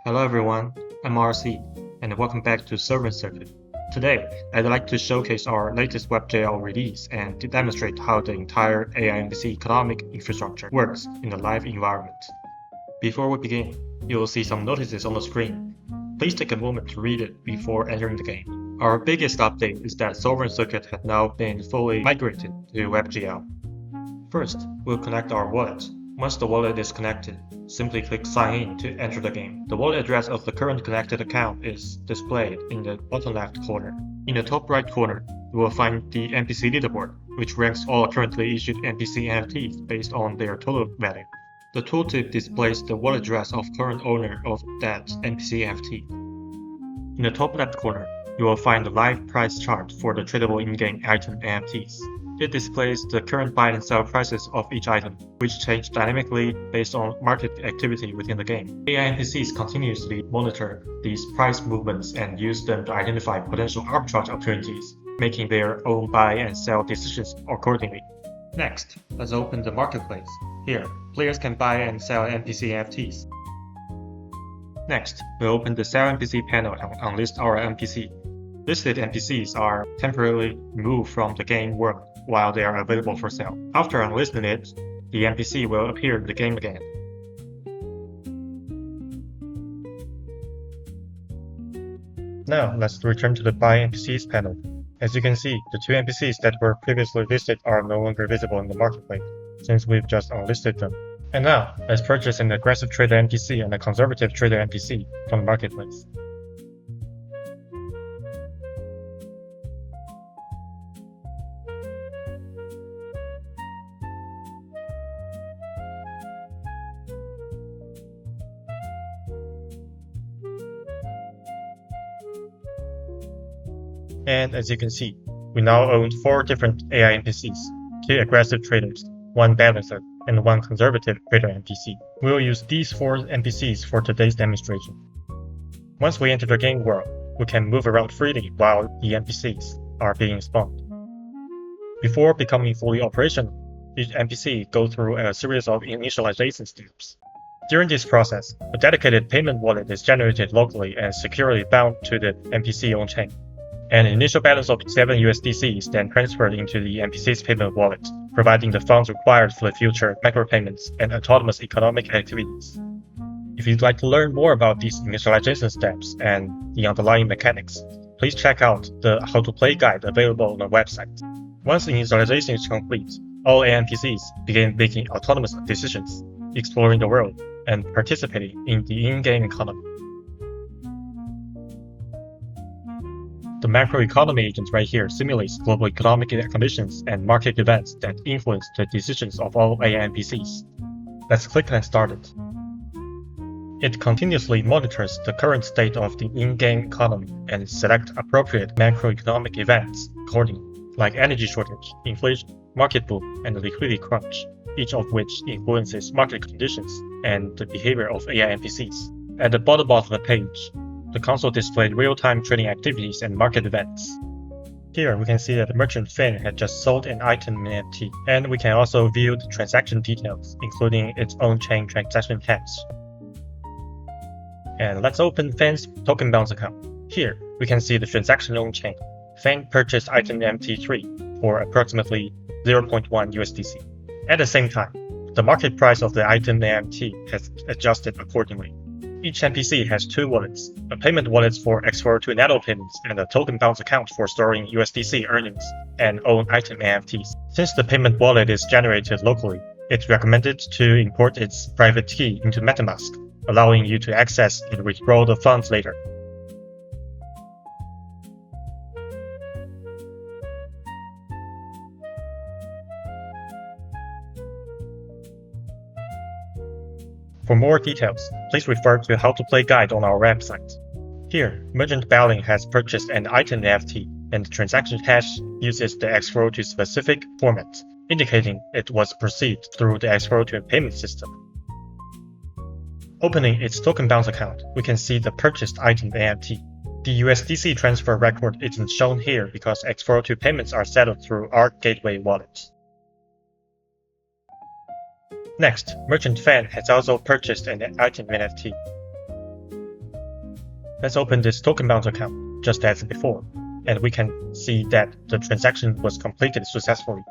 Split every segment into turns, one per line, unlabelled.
Hello everyone, I'm RC, and welcome back to Server Circuit. Today, I'd like to showcase our latest WebGL release and to demonstrate how the entire AI NPC economic infrastructure works in the live environment. Before we begin, you will see some notices on the screen. Please take a moment to read it before entering the game. Our biggest update is that Server Circuit has now been fully migrated to WebGL. First, we'll connect our wallet. Once the wallet is connected, simply click Sign In to enter the game. The wallet address of the current connected account is displayed in the bottom left corner. In the top right corner, you will find the NPC leaderboard, which ranks all currently issued NPC NFTs based on their total value. The tooltip displays the wallet address of current owner of that NPC NFT. In the top left corner, you will find the live price chart for the tradable in-game item NFTs. It displays the current buy and sell prices of each item, which change dynamically based on market activity within the game. AI NPCs continuously monitor these price movements and use them to identify potential arbitrage opportunities, making their own buy and sell decisions accordingly. Next, let's open the marketplace. Here, players can buy and sell NPC NFTs. Next, we'll open the Sell NPC panel and unlist our NPC. Listed NPCs are temporarily removed from the game world while they are available for sale. After unlisting it, the NPC will appear in the game again. Now, let's return to the Buy NPCs panel. As you can see, the two NPCs that were previously listed are no longer visible in the marketplace, since we've just unlisted them. And now, let's purchase an aggressive trader NPC and a conservative trader NPC from the marketplace. And as you can see, we now own 4 different AI NPCs, 2 aggressive traders, 1 balancer, and 1 conservative trader NPC. We will use these 4 NPCs for today's demonstration. Once we enter the game world, we can move around freely while the NPCs are being spawned. Before becoming fully operational, each NPC goes through a series of initialization steps. During this process, a dedicated payment wallet is generated locally and securely bound to the NPC on-chain. An initial balance of 7 USDC is then transferred into the NPC's payment wallet, providing the funds required for the future micropayments and autonomous economic activities. If you'd like to learn more about these initialization steps and the underlying mechanics, please check out the How to Play guide available on the website. Once initialization is complete, all NPCs begin making autonomous decisions, exploring the world, and participating in the in-game economy. The macroeconomy agent right here simulates global economic conditions and market events that influence the decisions of all AI NPCs. Let's click and start it. It continuously monitors the current state of the in-game economy and selects appropriate macroeconomic events accordingly, like energy shortage, inflation, market boom, and liquidity crunch, each of which influences market conditions and the behavior of AI NPCs. At the bottom of the page, the console displayed real-time trading activities and market events. Here we can see that the merchant Fan had just sold an item NFT, and we can also view the transaction details, including its on-chain transaction hash. And let's open Fan's Token Bound account. Here we can see the transaction on-chain. Fan purchased item MT3 for approximately 0.1 USDC. At the same time, the market price of the item NFT has adjusted accordingly. Each NPC has 2 wallets, a payment wallet for X402 nanopayments and a token bound account for storing USDC earnings and own item NFTs. Since the payment wallet is generated locally, it's recommended to import its private key into MetaMask, allowing you to access and withdraw the funds later. For more details, please refer to How to Play guide on our website. Here, Merchant Balin has purchased an item NFT, and the transaction hash uses the X402 specific format, indicating it was received through the X402 payment system. Opening its Token Bound account, we can see the purchased item NFT. The USDC transfer record isn't shown here because X402 payments are settled through Arc Gateway wallets. Next, Merchant Fan has also purchased an item NFT. Let's open this token bound account just as before, and we can see that the transaction was completed successfully.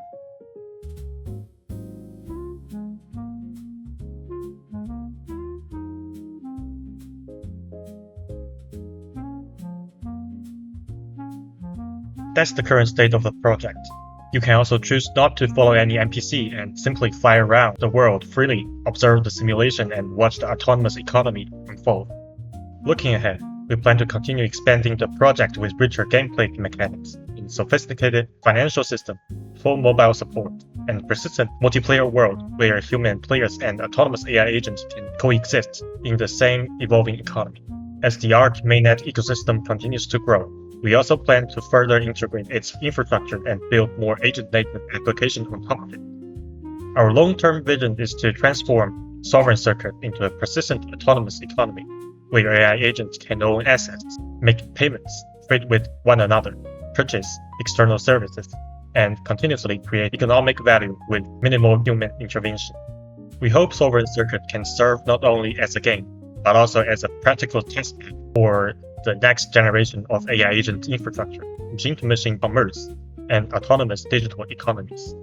That's the current state of the project. You can also choose not to follow any NPC and simply fly around the world freely, observe the simulation, and watch the autonomous economy unfold. Looking ahead, we plan to continue expanding the project with richer gameplay mechanics, a sophisticated financial system, full mobile support, and persistent multiplayer world where human players and autonomous AI agents can coexist in the same evolving economy. As the Arc mainnet ecosystem continues to grow, we also plan to further integrate its infrastructure and build more agent-native applications on top of it. Our long-term vision is to transform Sovereign Circuit into a persistent autonomous economy, where AI agents can own assets, make payments, trade with one another, purchase external services, and continuously create economic value with minimal human intervention. We hope Sovereign Circuit can serve not only as a game, but also as a practical testbed for the next generation of AI agent infrastructure, machine-to-machine commerce, and autonomous digital economies.